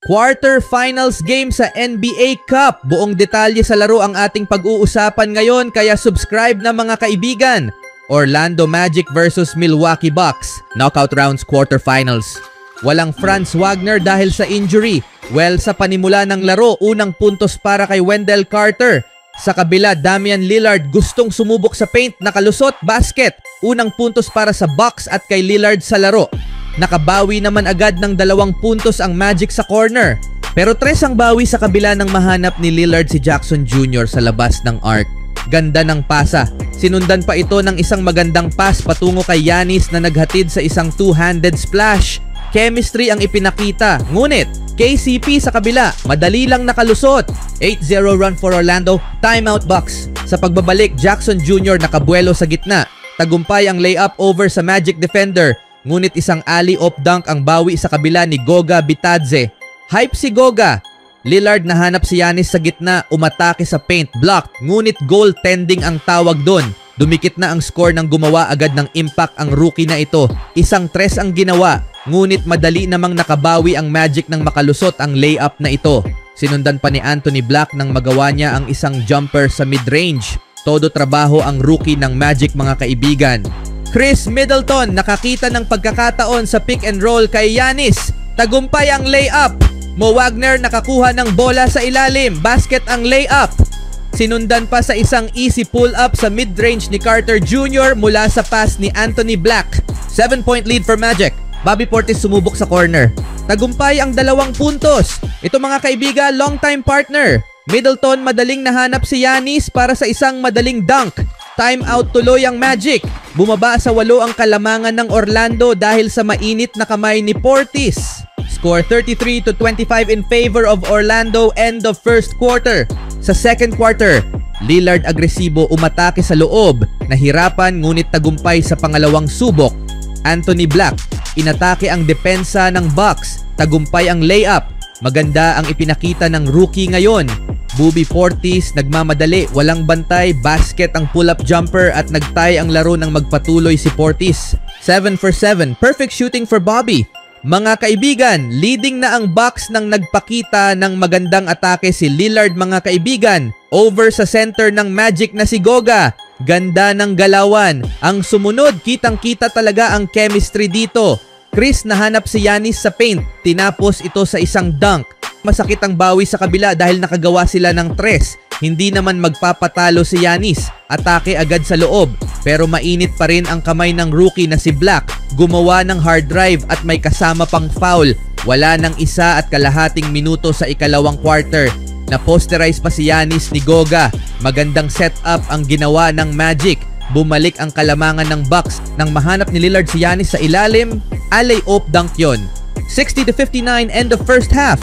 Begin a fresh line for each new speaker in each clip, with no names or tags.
Quarterfinals game sa NBA Cup. Buong detalye sa laro ang ating pag-uusapan ngayon kaya subscribe na mga kaibigan. Orlando Magic versus Milwaukee Bucks. Knockout rounds quarterfinals. Walang Franz Wagner dahil sa injury. Well, sa panimula ng laro, unang puntos para kay Wendell Carter. Sa kabila, Damian Lillard gustong sumubok sa paint, nakalusot, basket. Unang puntos para sa Bucks at kay Lillard sa laro. Nakabawi naman agad ng 2 puntos ang Magic sa corner. Pero 3 ang bawi sa kabila ng mahanap ni Lillard si Jackson Jr. sa labas ng arc. Ganda ng pasa. Sinundan pa ito ng isang magandang pass patungo kay Giannis na naghatid sa isang two-handed splash. Chemistry ang ipinakita. Ngunit, KCP sa kabila, madali lang nakalusot. 8-0 run for Orlando, timeout Bucks. Sa pagbabalik, Jackson Jr. nakabuelo sa gitna. Tagumpay ang layup over sa Magic defender. Ngunit isang alley-oop dunk ang bawi sa kabila ni Goga Bitadze. Hype si Goga. Lillard nahanap si Giannis sa gitna, umatake sa paint, blocked. Ngunit goaltending ang tawag doon. Dumikit na ang score nang gumawa agad ng impact ang rookie na ito. Isang 3 ang ginawa. Ngunit madali namang nakabawi ang Magic nang makalusot ang layup na ito. Sinundan pa ni Anthony Black nang magawa niya ang isang jumper sa mid-range. Todo trabaho ang rookie ng Magic mga kaibigan. Chris Middleton nakakita ng pagkakataon sa pick and roll kay Giannis. Tagumpay ang layup. Mo Wagner nakakuha ng bola sa ilalim. Basket ang layup. Sinundan pa sa isang easy pull-up sa mid-range ni Carter Jr. mula sa pass ni Anthony Black. 7-point lead for Magic. Bobby Portis sumubok sa corner. Tagumpay ang 2 puntos. Ito mga kaibigan, long-time partner. Middleton madaling nahanap si Giannis para sa isang madaling dunk. Time out tuloy ang Magic. Bumaba sa 8 ang kalamangan ng Orlando dahil sa mainit na kamay ni Portis. Score 33-25 in favor of Orlando end of first quarter. Sa second quarter, Lillard agresibo umatake sa loob. Nahirapan ngunit tagumpay sa pangalawang subok. Anthony Black, inatake ang depensa ng Bucks. Tagumpay ang layup. Maganda ang ipinakita ng rookie ngayon. Bobby Portis nagmamadali, walang bantay, basket ang pull-up jumper at nagtay ang laro ng magpatuloy si Portis. 7 for 7, perfect shooting for Bobby. Mga kaibigan, leading na ang Bucks nang nagpakita ng magandang atake si Lillard mga kaibigan. Over sa center ng Magic na si Goga. Ganda ng galawan. Ang sumunod, kitang-kita talaga ang chemistry dito. Chris nahanap si Giannis sa paint, tinapos ito sa isang dunk. Masakit ang bawi sa kabila dahil nakagawa sila ng 3. Hindi naman magpapatalo si Giannis. Atake agad sa loob. Pero mainit pa rin ang kamay ng rookie na si Black. Gumawa ng hard drive at may kasama pang foul. Wala ng 1.5 minuto sa ikalawang quarter. Na-posterize pa si Giannis ni Goga. Magandang setup ang ginawa ng Magic. Bumalik ang kalamangan ng Bucks nang mahanap ni Lillard si Giannis sa ilalim. Alley-oop dunk yon. 60-59 end of first half.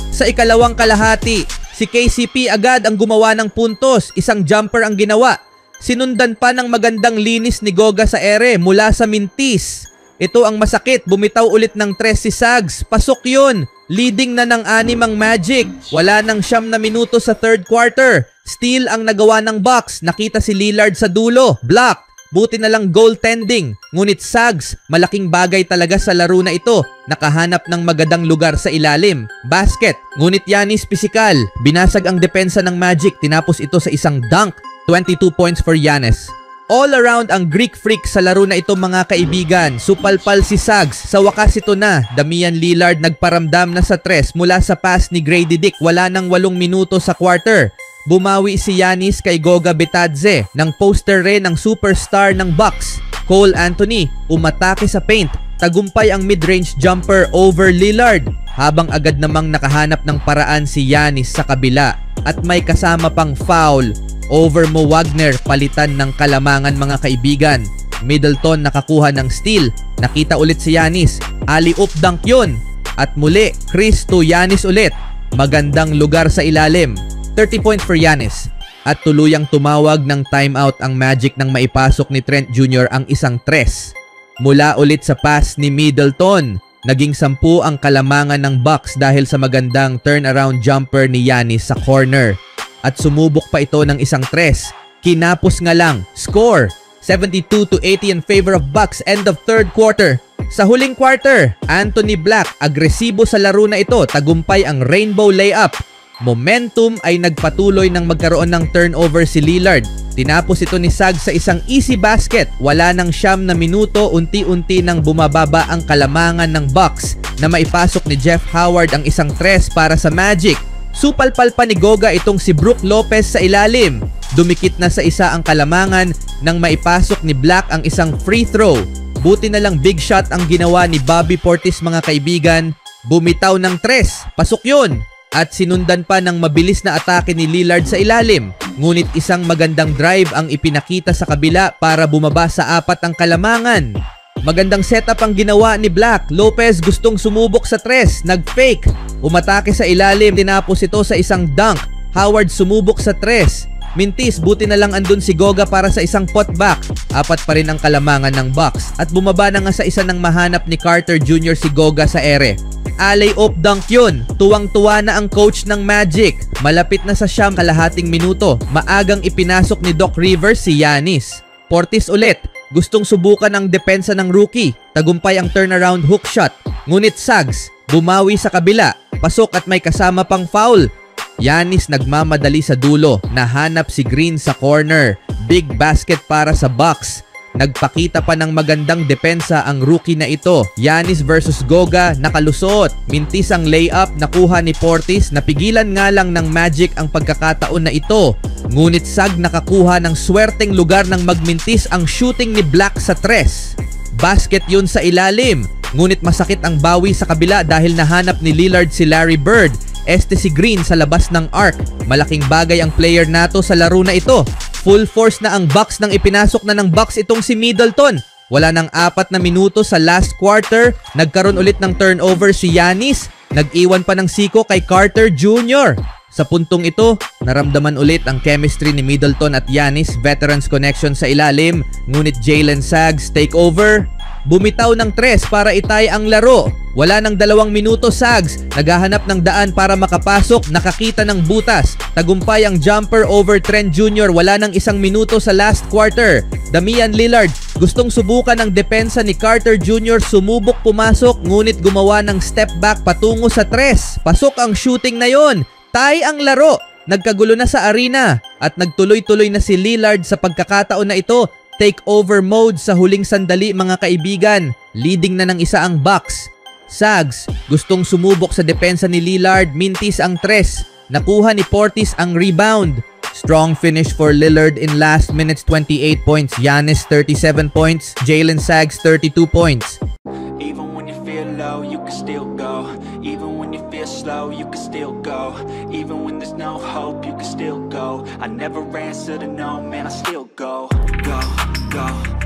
Sa ikalawang kalahati, si KCP agad ang gumawa ng puntos. Isang jumper ang ginawa. Sinundan pa ng magandang linis ni Goga sa ere mula sa mintis. Ito ang masakit. Bumitaw ulit ng 3 si Sags. Pasok yun. Leading na ng 6 ang Magic. Wala nang 9 minuto sa third quarter. Steal ang nagawa ng Bucks. Nakita si Lillard sa dulo. Block. Buti na lang goaltending. Ngunit Sags, malaking bagay talaga sa laro na ito. Nakahanap ng magandang lugar sa ilalim. Basket. Ngunit Giannis pisikal. Binasag ang depensa ng Magic. Tinapos ito sa isang dunk. 22 points for Giannis. All around ang Greek freak sa laro na ito mga kaibigan. Supalpal si Sags. Sa wakas ito na. Damian Lillard nagparamdam na sa 3 mula sa pass ni Grady Dick. Wala nang 8 minuto sa quarter. Bumawi si Giannis kay Goga Bitadze ng poster rin ng superstar ng Bucks. Cole Anthony umatake sa paint. Tagumpay ang mid-range jumper over Lillard. Habang agad namang nakahanap ng paraan si Giannis sa kabila. At may kasama pang foul over Mo Wagner, palitan ng kalamangan mga kaibigan. Middleton nakakuha ng steal. Nakita ulit si Giannis. Alley-oop dunk yun. At muli, Chris to Giannis ulit. Magandang lugar sa ilalim. 30 points for Giannis. At tuluyang tumawag ng timeout ang Magic nang maipasok ni Trent Jr. ang isang 3. Mula ulit sa pass ni Middleton. Naging 10 ang kalamangan ng Bucks dahil sa magandang turnaround jumper ni Giannis sa corner. At sumubok pa ito ng isang 3. Kinapos nga lang. Score 72-80 in favor of Bucks end of third quarter. Sa huling quarter, Anthony Black agresibo sa laro na ito, tagumpay ang rainbow layup. Momentum ay nagpatuloy ng magkaroon ng turnover si Lillard. Tinapos ito ni Suggs sa isang easy basket. Wala nang 9 na minuto, unti-unti nang bumababa ang kalamangan ng Bucks na maipasok ni Jeff Howard ang isang 3 para sa Magic. Supalpal pa ni Goga itong si Brook Lopez sa ilalim. Dumikit na sa isa ang kalamangan nang maipasok ni Black ang isang free throw. Buti na lang big shot ang ginawa ni Bobby Portis mga kaibigan. Bumitaw ng 3, pasok yun. At sinundan pa ng mabilis na atake ni Lillard sa ilalim. Ngunit isang magandang drive ang ipinakita sa kabila para bumaba sa 4 ang kalamangan. Magandang setup ang ginawa ni Black. Lopez gustong sumubok sa 3, nag-fake. Umatake sa ilalim, tinapos ito sa isang dunk. Howard sumubok sa 3. Mintis, buti na lang andun si Goga para sa isang putback. 4 pa rin ang kalamangan ng Bucks. At bumaba na nga sa isa ng mahanap ni Carter Jr. si Goga sa ere. Alley-oop dunk yun. Tuwang-tuwa na ang coach ng Magic. Malapit na sa 9 kalahating minuto. Maagang ipinasok ni Doc Rivers si Giannis. Portis ulit. Gustong subukan ang depensa ng rookie. Tagumpay ang turnaround hook shot. Ngunit Suggs, bumawi sa kabila. Pasok at may kasama pang foul. Giannis nagmamadali sa dulo. Nahanap si Green sa corner. Big basket para sa Bucks. Nagpakita pa ng magandang depensa ang rookie na ito. Giannis versus Goga, nakalusot. Mintis ang layup, nakuha ni Portis. Napigilan nga lang ng Magic ang pagkakataon na ito. Ngunit Suggs nakakuha ng swerteng lugar ng magmintis ang shooting ni Black sa 3. Basket yun sa ilalim. Ngunit masakit ang bawi sa kabila dahil nahanap ni Lillard si Larry Bird. Si Green sa labas ng arc. Malaking bagay ang player nato sa laro na ito. Full force na ang Bucks nang ipinasok na ng Bucks itong si Middleton. Wala nang 4 na minuto sa last quarter. Nagkaroon ulit ng turnover si Giannis. Nag-iwan pa ng siko kay Carter Jr. Sa puntong ito, naramdaman ulit ang chemistry ni Middleton at Giannis. Veterans connection sa ilalim. Ngunit Jalen Suggs take over. Bumitaw ng 3 para itay ang laro. Wala nang 2 minuto Suggs. Naghahanap ng daan para makapasok. Nakakita ng butas. Tagumpay ang jumper over Trent Jr. Wala nang 1 minuto sa last quarter. Damian Lillard gustong subukan ang depensa ni Carter Jr. Sumubok pumasok ngunit gumawa ng step back patungo sa 3. Pasok ang shooting na yon. Tie ang laro. Nagkagulo na sa arena at nagtuloy-tuloy na si Lillard sa pagkakataon na ito. Takeover mode sa huling sandali mga kaibigan. Leading na ng 1 ang Bucks. Suggs gustong sumubok sa depensa ni Lillard. Mintis ang 3. Nakuha ni Portis ang rebound. Strong finish for Lillard in last minutes. 28 points. Giannis 37 points. Jalen Suggs 32 points.
Even when you feel low, you can still go. Even when you feel slow, you can still go. Even when there's no hope, you can still go. I never answer to no, man, I still go. Go, go.